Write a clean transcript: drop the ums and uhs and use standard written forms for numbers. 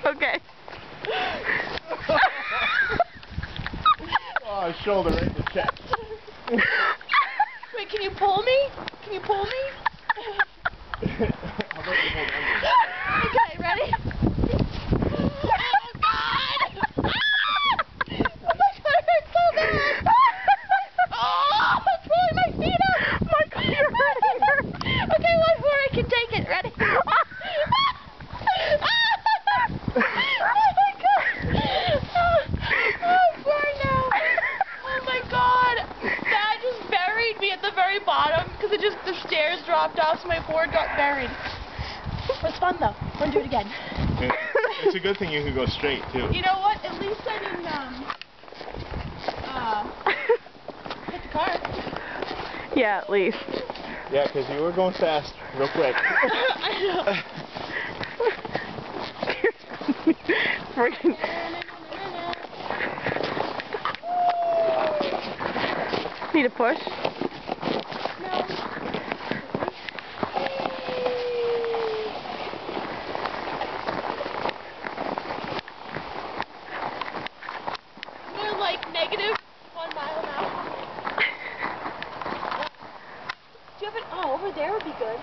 Okay. Oh, shoulder right in the chest. Wait, can you pull me? Can you pull me? How about you hold on? Okay, ready? Oh God! Oh my God, it hurts so bad! Oh, it's pulling my feet up! My God, you're hurting her! Okay, one more, I can take it. Ready? Oh my God! Oh, sorry now. Oh my God! That just buried me at the very bottom because the stairs dropped off, so my board got buried. It was fun though. Want to do it again? It's a good thing you can go straight too. You know what? At least I didn't hit the car. Yeah, at least. Yeah, because you were going fast, real quick. I know. Freaking. Need a push? No. We're like -1 mile an hour. Do you have an? Oh, over there would be good.